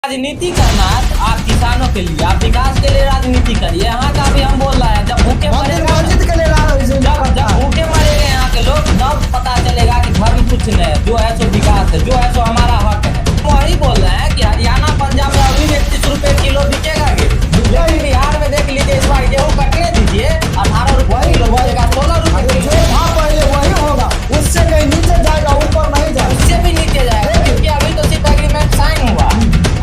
राजनीति करना है तो आप किसानों के लिए, आप विकास के लिए राजनीति करिए। यहाँ का भी हम बोल रहे हैं, जब भूखे मरेगा, जब भूखे मरेंगे यहाँ के लोग, तब पता चलेगा कि घर में कुछ नहीं है। जो है सो विकास है, जो है सो हमारा हक है। वही बोल रहे हैं कि हरियाणा पंजाब में अभी 31 रुपए किलो बिकेगा गेहूँ। बिहार में देख लीजिए, इस बार गेहूँ कटने दीजिए 18 रुपए किलो बिकेगा, 16 रुपए जो था पहले वही होगा, उससे कहीं नीचे जाएगा, ऊपर नहीं जाएगा, उससे भी नीचे जाएगा। क्योंकि अभी तो सिर्फ एग्रीमेंट साइन हुआ,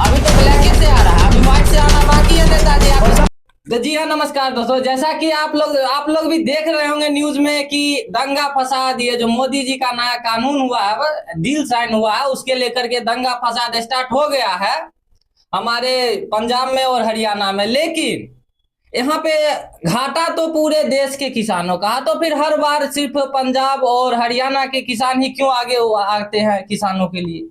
अभी तो ब्लैक से आ रहा है, अभी व्हाइट से आना बाकी है नेताजी। तो जी हाँ, नमस्कार दोस्तों। जैसा कि आप लोग भी देख रहे होंगे न्यूज में कि दंगा फसाद, ये जो मोदी जी का नया कानून हुआ है, डील साइन हुआ है, उसके लेकर के दंगा फसाद स्टार्ट हो गया है हमारे पंजाब में और हरियाणा में। लेकिन यहाँ पे घाटा तो पूरे देश के किसानों का, तो फिर हर बार सिर्फ पंजाब और हरियाणा के किसान ही क्यों आगे आते हैं किसानों के लिए?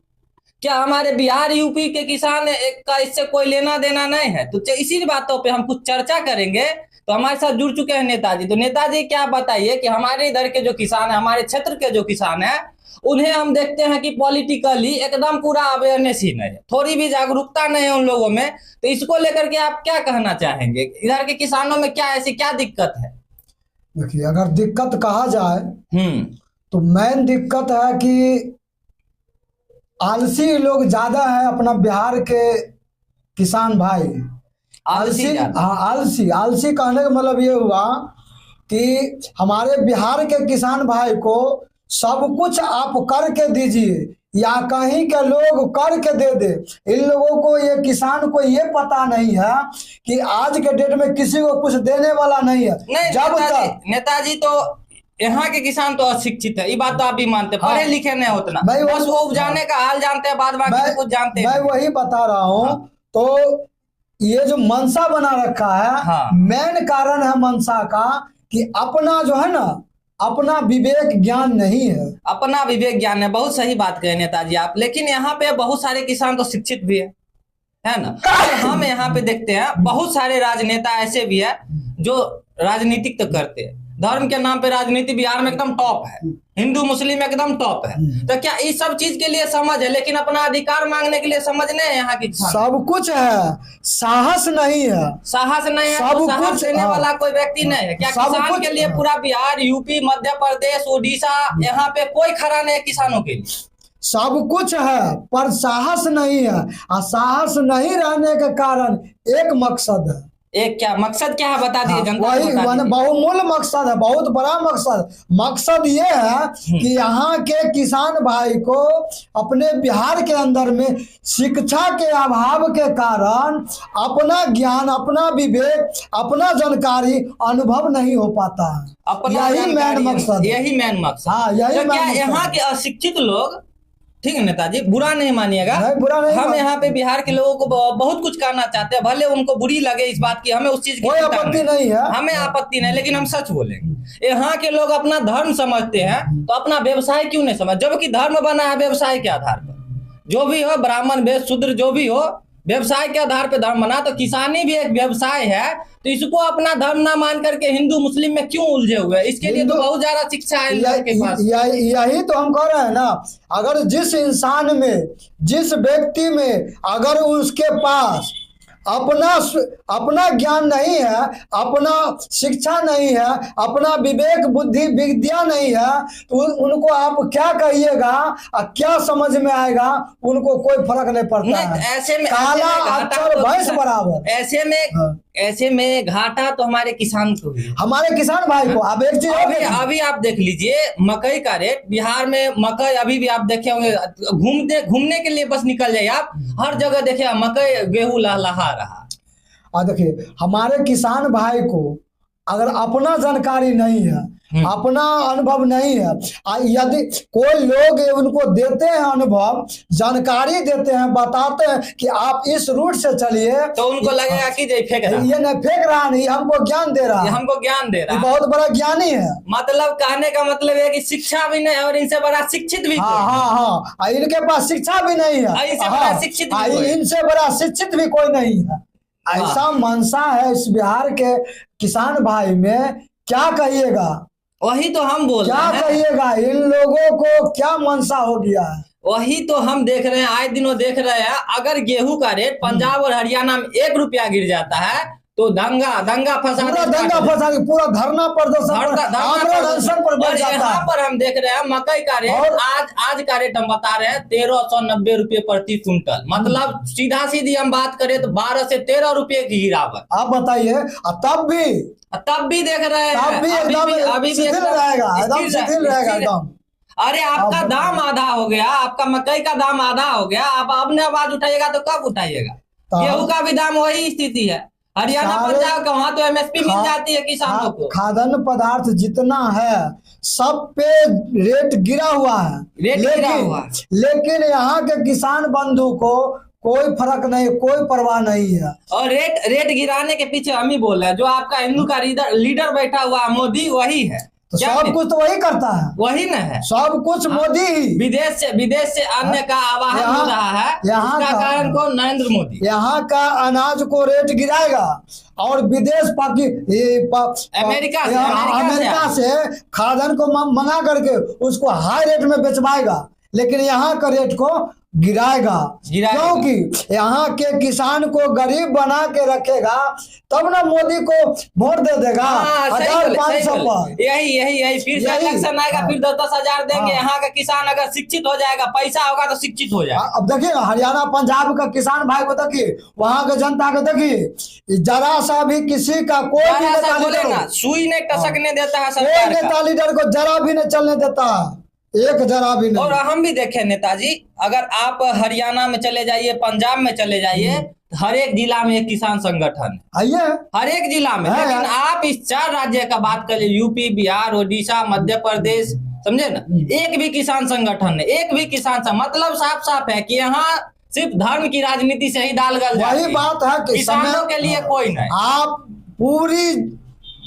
क्या हमारे बिहार यूपी के किसान का इससे कोई लेना देना नहीं है? तो इसी बातों पे हम कुछ चर्चा करेंगे। तो हमारे साथ जुड़ चुके हैं नेताजी। तो नेताजी क्या बताइए कि हमारे इधर के जो किसान है, हमारे क्षेत्र के जो किसान है, उन्हें हम देखते हैं कि पॉलिटिकली एकदम पूरा अवेयरनेस ही नहीं है, थोड़ी भी जागरूकता नहीं है उन लोगों में। तो इसको लेकर के आप क्या कहना चाहेंगे? इधर के किसानों में क्या ऐसी क्या दिक्कत है? देखिए, अगर दिक्कत कहा जाए तो मेन दिक्कत है कि आलसी लोग ज्यादा है अपना बिहार के किसान भाई। आलसी, हाँ, आलसी कहने का मतलब ये हुआ कि हमारे बिहार के किसान भाई को सब कुछ आप करके दीजिए या कहीं के लोग करके दे दे। इन लोगों को, ये किसान को ये पता नहीं है कि आज के डेट में किसी को कुछ देने वाला नहीं है। नहीं, जब नेताजी तो यहाँ के किसान तो अशिक्षित है, ये बात तो आप भी मानते हैं। पढ़े लिखे नहीं उतना, बस वो उपजाने का हाल जानते हैं, बाद बाकी कुछ जानते हैं। मैं वही बता रहा हूँ। तो ये जो मनसा बना रखा है, मेन कारण है मनसा का कि अपना जो है ना, अपना विवेक ज्ञान नहीं है। अपना विवेक ज्ञान है, बहुत सही बात कहे नेताजी आप। लेकिन यहाँ पे बहुत सारे किसान तो शिक्षित भी है ना। तो हम यहाँ पे देखते हैं बहुत सारे राजनेता ऐसे भी है जो राजनीतिक तो करते हैं, धर्म के नाम पे राजनीति बिहार में एकदम टॉप है, हिंदू मुस्लिम एकदम टॉप है। तो क्या इस सब चीज के लिए समझ है, लेकिन अपना अधिकार मांगने के लिए समझ नहीं है यहाँ की? सब कुछ है, साहस नहीं है। साहस नहीं है, सब कुछ देने वाला कोई व्यक्ति नहीं है। क्या किसान के लिए पूरा बिहार, यूपी, मध्य प्रदेश, उड़ीसा, यहाँ पे कोई खड़ा नहीं है किसानों के लिए? सब कुछ है पर साहस नहीं है। और साहस नहीं रहने के कारण एक मकसद है। एक क्या मकसद, क्या है बता दीजिए जनता को। वही बहुमूल्य मकसद है, बहुत बड़ा मकसद ये है कि यहाँ के किसान भाई को अपने बिहार के अंदर में शिक्षा के अभाव के कारण अपना ज्ञान, अपना विवेक, अपना जानकारी अनुभव नहीं हो पाता है। यही मेन मकसद, यही मेन मकसद। हाँ, यही क्या यहाँ के अशिक्षित लोग, ठीक है नेताजी, बुरा नहीं मानिएगा, बुरा नहीं, हम यहाँ पे बिहार के लोगों को बहुत कुछ कहना चाहते हैं, भले उनको बुरी लगे इस बात की, हमें उस चीज की कोई आपत्ति नहीं है, हमें आपत्ति नहीं, लेकिन हम सच बोलेंगे। यहाँ के लोग अपना धर्म समझते हैं तो अपना व्यवसाय क्यों नहीं समझ? जबकि धर्म बना है व्यवसाय के आधार पर, जो भी हो, ब्राह्मण वेद शूद्र जो भी हो, व्यवसाय के आधार पर धर्म बना। तो किसानी भी एक व्यवसाय है, तो इसको अपना धर्म ना मान करके हिंदू मुस्लिम में क्यों उलझे हुए? इसके लिए तो बहुत ज्यादा शिक्षा है इनके पास। यही तो हम कह रहे हैं ना, अगर जिस इंसान में, जिस व्यक्ति में अगर उसके पास अपना ज्ञान नहीं है, अपना शिक्षा नहीं है, अपना विवेक बुद्धि विद्या नहीं है, तो उनको आप क्या कहिएगा और क्या समझ में आएगा? उनको कोई फर्क नहीं पड़ता है। ऐसे में काला अक्षर भैंस बराबर। ऐसे में घाटा तो हमारे किसान को, हमारे किसान भाई को। अब एक चीज अभी आप देख लीजिए, मकई का रेट बिहार में, मकई अभी भी आप देखे होंगे, घूमने के लिए बस निकल जाइए आप, हर जगह देखे मकई गेहूं लहलहा रहा। और देखिए, हमारे किसान भाई को अगर अपना जानकारी नहीं है, अपना अनुभव नहीं है, यदि कोई लोग उनको देते हैं अनुभव, जानकारी देते हैं, बताते हैं कि आप इस रूट से चलिए, तो उनको लगेगा कि फेंक रहा है। ये नहीं फेंक रहा, नहीं, हमको ज्ञान दे रहा है, हमको ज्ञान दे रहा है, बहुत बड़ा ज्ञानी है। मतलब कहने का मतलब है कि शिक्षा भी नहीं और इनसे बड़ा शिक्षित भी। हाँ, इनके पास शिक्षा भी नहीं है, इनसे बड़ा शिक्षित भी कोई नहीं है। ऐसा मनसा है इस बिहार के किसान भाई में, क्या कहिएगा? वही तो हम बोल रहे हैं, क्या कहिएगा? इन लोगों को क्या मनसा हो गया है? वही तो हम देख रहे हैं, आए दिनों देख रहे हैं। अगर गेहूं का रेट पंजाब और हरियाणा में 1 रुपया गिर जाता है तो दंगा फसाद, पूरा धरना प्रदर्शन पर बैठ जाता है। यहाँ पर हम देख रहे हैं मकई का रेट, आज का रेट हम बता रहे हैं 1390 रुपये प्रति क्विंटल। मतलब सीधा सीधी हम बात करें तो 12 से 13 रुपये की गिरावट। आप बताइए, तब भी देख रहे हैं, अभी भी शिथिल रहेगा एकदम। अरे आपका दाम आधा हो गया, आपका मकई का दाम आधा हो गया, आप अपने आवाज उठाइएगा तो कब उठाइएगा? गेहूं का भी दाम वही स्थिति है। हरियाणा पंजाब का वहां तो एमएसपी मिल जाती है किसानों को। खाद्यान्न पदार्थ जितना है सब पे रेट गिरा हुआ है, लेकिन यहाँ के किसान बंधु को कोई फर्क नहीं, कोई परवाह नहीं है। और रेट गिराने के पीछे हम ही बोल रहे हैं, जो आपका हिंदू का लीडर बैठा हुआ मोदी वही है। तो सब कुछ तो वही करता है, वही न है, सब कुछ मोदी ही। विदेश से अन्य का आवाहन हो रहा है, यहाँ का कारण कौन? नरेंद्र मोदी। यहाँ का अनाज को रेट गिराएगा और विदेश अमेरिका से खाद्यान्न को मंगा करके उसको हाई रेट में बेचवाएगा, लेकिन यहाँ का रेट को गिराएगा। क्योंकि यहाँ के किसान को गरीब बना के रखेगा, तब ना मोदी को वोट दे देगा 1500 पर। यही फिर से इलेक्शन आएगा, फिर 10,000 देंगे। यहाँ का किसान अगर शिक्षित हो जाएगा, पैसा होगा तो शिक्षित हो जाएगा। अब देखिए हरियाणा पंजाब का किसान भाई को देखिए, वहाँ के जनता को देखिए, जरा सा भी किसी का कोई सुई नहीं टसकने देता है, कोई नेता लीडर को जरा भी नहीं चलने देता, एक जरा भी नहीं। और हम भी देखे नेताजी, अगर आप हरियाणा में चले जाइए, पंजाब में चले जाइए, हर एक जिला में एक किसान संगठन है, हर एक जिला में। लेकिन आप इस 4 राज्य का बात करिए, यूपी, बिहार, ओडिशा, मध्य प्रदेश, समझे ना, एक भी किसान संगठन है, एक भी किसान मतलब साफ है कि यहाँ सिर्फ धर्म की राजनीति से ही दाल गल जाती है। वही बात है कि किसानों के लिए कोई नहीं। आप पूरी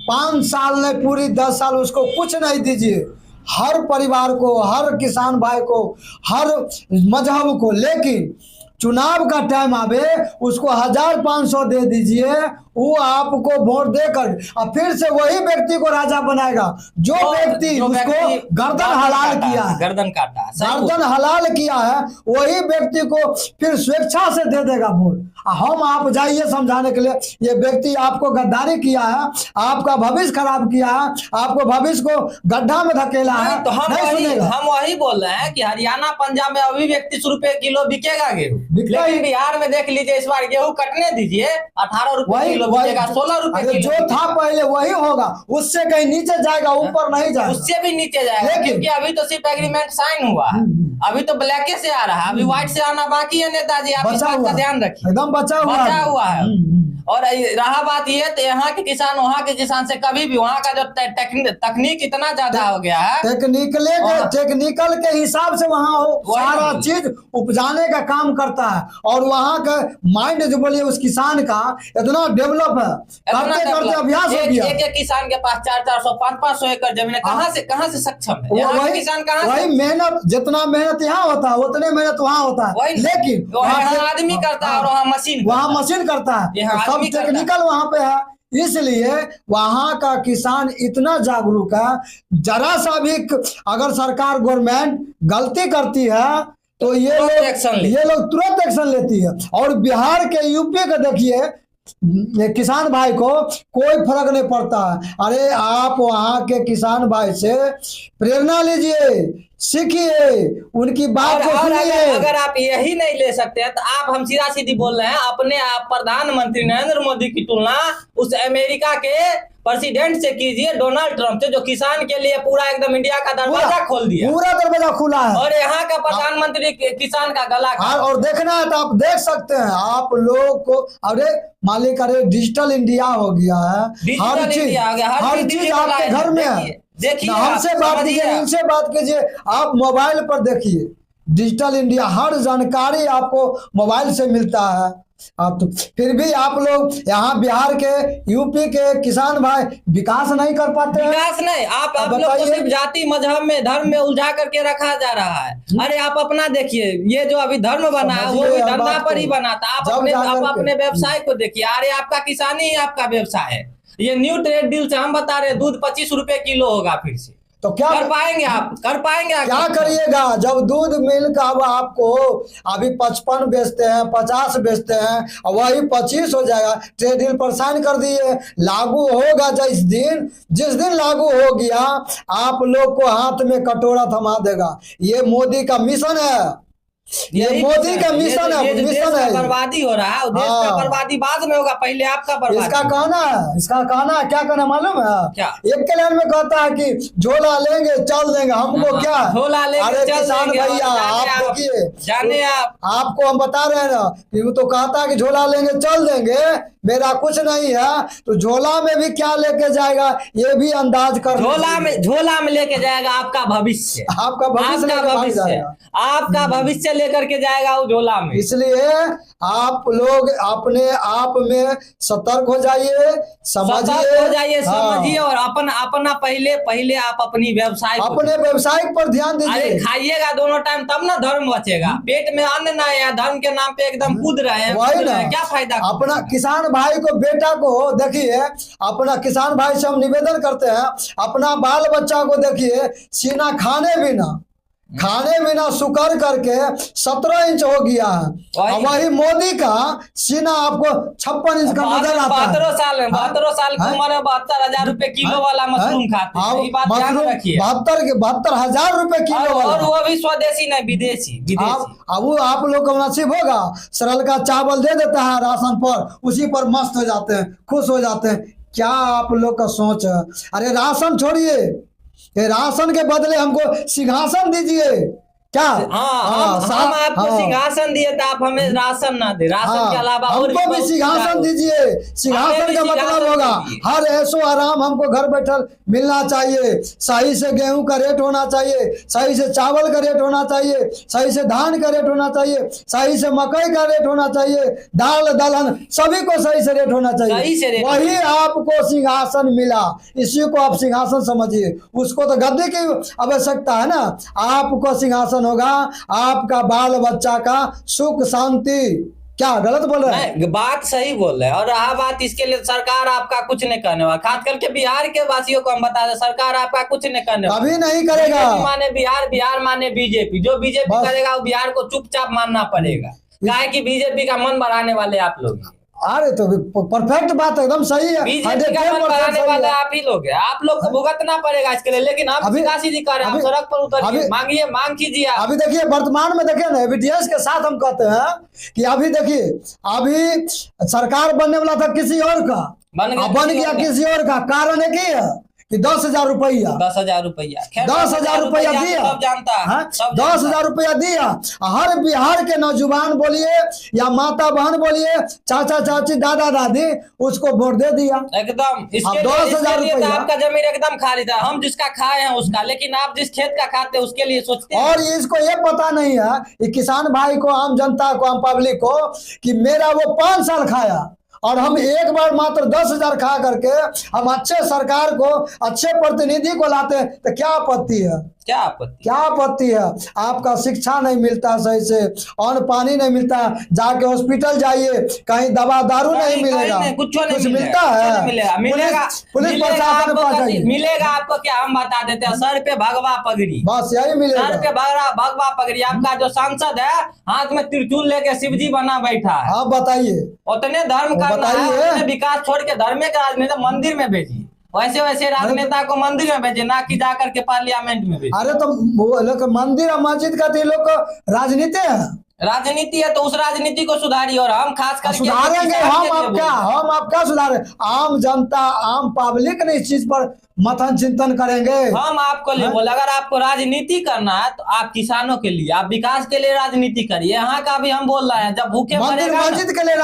5 साल नहीं, पूरी 10 साल उसको कुछ नहीं दीजिए, हर परिवार को, हर किसान भाई को, हर मजहब को, लेकिन चुनाव का टाइम आवे उसको 1500 दे दीजिए, वो आपको वोट देकर और फिर से वही व्यक्ति को राजा बनाएगा जो व्यक्ति उसको गर्दन हलाल किया है, गर्दन हलाल किया है, वही व्यक्ति को फिर स्वेच्छा से दे देगा वोट। हम आप जाइए समझाने के लिए, ये व्यक्ति आपको गद्दारी किया है, आपका भविष्य खराब किया है, आपको भविष्य को गड्ढा में धकेला है, तो हम वही बोल रहे हैं कि हरियाणा पंजाब में अभी 31 रुपए किलो बिकेगा गेहूँ, लेकिन बिहार में देख लीजिए इस बार गेहूँ कटने दीजिए 18 रुपए किलो बिकेगा, 16 रुपए किलो। जो था पहले वही होगा, उससे कहीं नीचे जाएगा, ऊपर नहीं जाएगा, उससे भी नीचे जाएगा, क्योंकि अभी तो सिर्फ एग्रीमेंट साइन हुआ है, अभी तो ब्लैक से आ रहा है, अभी व्हाइट से आना बाकी है। नेताजी आप इस बात का ध्यान रखिए, एकदम बचा हुआ है। और रहा बात ये, तो यहाँ के किसान वहाँ के किसान से कभी भी, वहाँ का जो तकनीक इतना ज्यादा हो गया है, टेक्निकल के हिसाब से वहाँ सारा चीज उपजाने का काम करता है, और वहाँ का माइंड जो बोलिए उस किसान का इतना डेवलप है, करते अभ्यास हो गया। एक किसान के पास 400, 500 एकड़ जमीन है, कहाँ से सक्षम है यहाँ के किसान? वही मेहनत, जितना मेहनत यहाँ होता है उतने मेहनत वहाँ होता है, लेकिन आदमी करता है और वहाँ मशीन करता है, सब टेक्निकल वहाँ पे है। इसलिए वहाँ का किसान इतना जागरूक है, जरा सा भी अगर सरकार गवर्नमेंट गलती करती है तो ये लोग तुरंत एक्शन लेती है। और बिहार के, यूपी के देखिए किसान भाई को कोई फर्क नहीं पड़ता है। अरे आप वहाँ के किसान भाई से प्रेरणा लीजिए, सीखिए, उनकी बात को सुनिए। अगर आप यही नहीं ले सकते हैं तो आप, हम सीधा सीधी बोल रहे हैं, अपने आप प्रधानमंत्री नरेंद्र मोदी की तुलना उस अमेरिका के प्रेसिडेंट से कीजिए, डोनाल्ड ट्रंप से, जो किसान के लिए पूरा एकदम इंडिया का दरवाजा खोल दिया, पूरा दरवाजा खुला है। और यहाँ का प्रधानमंत्री किसान का गला और देखना है तो आप देख सकते हैं, आप लोग को। अरे मालिक, अरे डिजिटल इंडिया हो गया है, हर चीज आपके घर में है। देखिए, हमसे बात कीजिए, इनसे बात कीजिए, आप मोबाइल पर देखिए, डिजिटल इंडिया, हर जानकारी आपको मोबाइल से मिलता है। आप तो फिर भी आप लोग यहाँ बिहार के, यूपी के किसान भाई विकास नहीं कर पाते हैं। विकास नहीं, आप लोग को सिर्फ जाति मजहब में, धर्म में उलझा करके रखा जा रहा है। अरे आप अपना देखिए, ये जो अभी धर्म बना है वो भी धंधा पर ही बना था। आप अपने व्यवसाय को देखिए। अरे आपका किसानी ही आपका व्यवसाय है। ये न्यू ट्रेड डील से हम बता रहे, दूध 25 रुपए किलो होगा फिर से। तो क्या कर पाएंगे आप? कर पाएंगे? क्या करिएगा जब दूध मिल का अब आपको अभी 55 बेचते हैं, 50 बेचते हैं, और वही 25 हो जाएगा। ट्रेड डील पर साइन कर दिए, लागू होगा जिस दिन लागू हो गया आप लोग को हाथ में कटोरा थमा देगा। ये मोदी का मिशन है, ये मोदी का मिशन है, मिशन है। बर्बादी हो रहा है, देश का बर्बादी बाद में होगा, पहले आपका बर्बादी। इसका कहना है क्या कहना मालूम है? क्या? एक के लाइन में कहता है कि झोला लेंगे चल देंगे, हमको क्या झोला लेंगे? अरे किसान भैया आप देखिए, जाने आपको हम बता रहे हैं ना कि वो तो कहता है कि झोला लेंगे चल देंगे, मेरा कुछ नहीं है, तो झोला में भी क्या लेके जाएगा ये भी अंदाज कर। झोला में लेके जाएगा आपका भविष्य, आपका भविष्य लेकर के जाएगा वो झोला में। इसलिए आप लोग अपने आप में सतर्क हो जाइए, समझिए और अपना पहले आप अपनी व्यवसाय पर ध्यान दीजिए। खाइएगा दोनों टाइम तब ना धर्म बचेगा। पेट में अन्न ना है, धर्म के नाम पे एकदम कूद रहे हैं, वही ना क्या फायदा? अपना किसान भाई को, बेटा को देखिए, अपना किसान भाई से हम निवेदन करते हैं, अपना बाल बच्चा को देखिए, सीना खाने बिना शुक्र करके 17 इंच हो गया है। वही मोदी का सीना आपको 56 इंच का नजर आता है। 72 साल की उम्र में 72,000 रुपए किलो वाला मशरूम खाते हैं। ये बात ध्यान रखिए, 72,000 रुपए किलो वाला, और वो भी स्वदेशी नहीं विदेशी। अब आप लोग को नसीब होगा, सरल का चावल दे देता है राशन पर, उसी पर मस्त हो जाते हैं, खुश हो जाते हैं। क्या आप लोग का सोच है? अरे राशन छोड़िए, राशन के बदले हमको सिंहासन दीजिए। क्या? हम आपको सिंहासन दिए तो आप हमें राशन ना दे, राशन के अलावा हमको भी सिंहासन दीजिए। सिंहासन का मतलब होगा हर ऐशो आराम हमको घर बैठल मिलना चाहिए, सही से गेहूं का रेट होना चाहिए, सही से चावल का रेट होना चाहिए, सही से धान का रेट होना चाहिए, सही से मकई का रेट होना चाहिए, दाल दलहन सभी को सही से रेट होना चाहिए। वही आपको सिंहासन मिला, इसी को आप सिंहासन समझिए। उसको तो गद्दी की आवश्यकता है ना, आपको सिंहासन होगा, आपका बाल बच्चा का सुख शांति। क्या गलत बोल रहे हैं? बात सही बोल रहे हैं। और रहा बात इसके लिए सरकार आपका कुछ नहीं करने वाला। खास करके बिहार के वासियों को हम बता दें, सरकार आपका कुछ नहीं करने वाला, कभी नहीं करेगा। माने बिहार माने बीजेपी, जो बीजेपी करेगा वो बिहार को चुपचाप मानना पड़ेगा। काहे कि बीजेपी का मन बढ़ाने वाले आप लोग। अरे तो परफेक्ट बात एकदम सही है, बीजेपी का मन बढ़ाने वाले आप ही लोग हैं। आप लोग को भुगतना पड़ेगा इसके लिए, लेकिन आप विकासी जी कर रहे हैं, आप सड़क पर उतरिए, मांग कीजिए। अभी देखिए वर्तमान में देखिए ना, एबीटीएस के साथ हम कहते हैं कि अभी देखिए, अभी सरकार बनने वाला था किसी और का, बन गया किसी और का। कारण है कि 10,000 रुपया 10,000 रुपया 10,000 रुपया दिया, सब जानता है, 10,000 रुपया दिया। हर बिहार के नौजवान बोलिए या माता बहन बोलिए, चाचा चाची दादा दादी, उसको वोट दे दिया एकदम। 10,000 रुपया आपका जमीन एकदम खाली था, हम जिसका खाए हैं उसका, लेकिन आप जिस खेत का खाते हैं उसके लिए सोचते हैं। और इसको ये पता नहीं है कि किसान भाई को, आम जनता को, आम पब्लिक को, कि मेरा वो 5 साल खाया और हम एक बार मात्र 10,000 खा करके हम अच्छे सरकार को, अच्छे प्रतिनिधि को लाते हैं, तो क्या आपत्ति है? क्या आपत्ति है? आपका शिक्षा नहीं मिलता सही से, अन्न पानी नहीं मिलता, जाके हॉस्पिटल जाइए कहीं दवा दारू नहीं मिलेगा, कुछ मिलता है? पुलिस प्रशासन मिलेगा आपको क्या? हम बता देते हैं, सर पे भगवा पगड़ी, बस यही मिलेगा। सर पे भगवा पगड़ी। आपका जो सांसद है हाथ में त्रिशूल लेके शिवजी बना बैठा है। हाँ बताइए, उतने धर्म करना है, विकास छोड़ के धर्म के राजनेता मंदिर में भेजिए। वैसे राजनेता को मंदिर में भेजे, ना कि जाकर के पार्लियामेंट में भेजे। अरे तो मंदिर और मस्जिद का तो लोग राजनीति है, तो उस राजनीति को सुधारिए। और हम खास करके सुधारेंगे, हम आपका सुधारे। आम जनता, आम पब्लिक ने इस चीज पर मंथन चिंतन करेंगे। हम आपको लिए बोले, अगर आपको राजनीति करना है तो आप किसानों के लिए, आप विकास के लिए राजनीति करिए। यहाँ का भी हम बोल रहे हैं, जब भूखे मरेगा, मस्जिद के लिए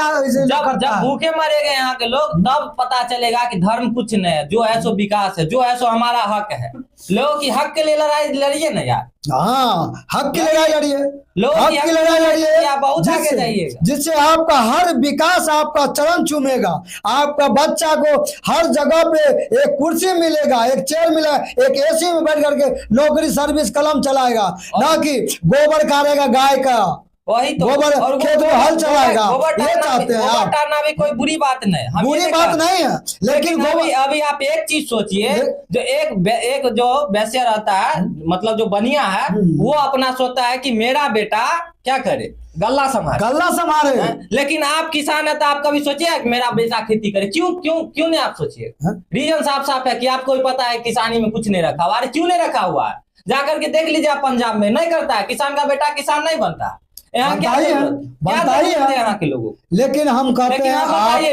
जब भूखे मरेंगे यहाँ के लोग, तब पता चलेगा कि धर्म कुछ नहीं है, जो है सो विकास है, जो है सो हमारा हक है। लोगों की हक के लिए लड़ाई लड़िए ना यार। हाँ, हक की लड़ाई लड़िए, हक की लड़ाई लड़िए, बहुत आगे जाइएगा, जिससे आपका हर विकास आपका चरण चूमेगा। आपका बच्चा को हर जगह पे एक कुर्सी मिलेगा, एक चेयर मिलेगा, एक एसी में बैठ करके नौकरी सर्विस कलम चलाएगा, ना कि गोबर काटेगा गाय का। वही तो गोबर और खेत में हल चलाएगा, गोबर ये चाहते हैं गोबर आप। डालना भी कोई बुरी बात नहीं, हम बुरी ये बात कहते हैं। नहीं है, लेकिन अभी आप एक चीज सोचिए, जो एक जो वैश्य रहता है, मतलब जो बनिया है, वो अपना सोचता है कि मेरा बेटा क्या करे, गल्ला संभाले। लेकिन आप किसान है तो आप कभी सोचिए कि मेरा बेटा खेती करे? क्यों नहीं आप सोचिए? रीजन साफ साफ है कि आपको भी पता है किसानी में कुछ नहीं रखा हुआ। अरे क्यों नहीं रखा हुआ है? जाकर के देख लीजिए, आप पंजाब में नहीं करता है, किसान का बेटा किसान नहीं बनता। यहाँ क्या है यहाँ के लोगों? लेकिन हम कहते हैं बताइए,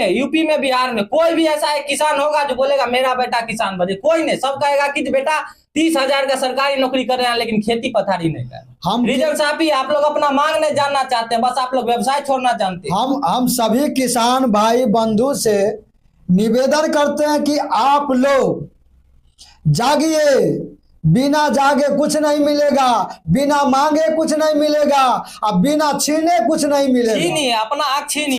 यूपी में बिहार में कोई भी ऐसा एक किसान होगा जो बोलेगा मेरा बेटा किसान बने? कोई नहीं। सब कहेगा कि बेटा 30,000 का सरकारी नौकरी कर रहे हैं लेकिन खेती पथारी नहीं कर। रीजन साहब ही आप लोग अपना मांग नहीं जानना चाहते हैं, बस आप लोग व्यवसाय छोड़ना जानते हैं। हम सभी किसान भाई बंधु से निवेदन करते हैं कि आप लोग जागिए। बिना जागे कुछ नहीं मिलेगा, बिना मांगे कुछ नहीं मिलेगा, और बिना छीने कुछ नहीं मिलेगा। छीनिए, अपना आँख छीनिए।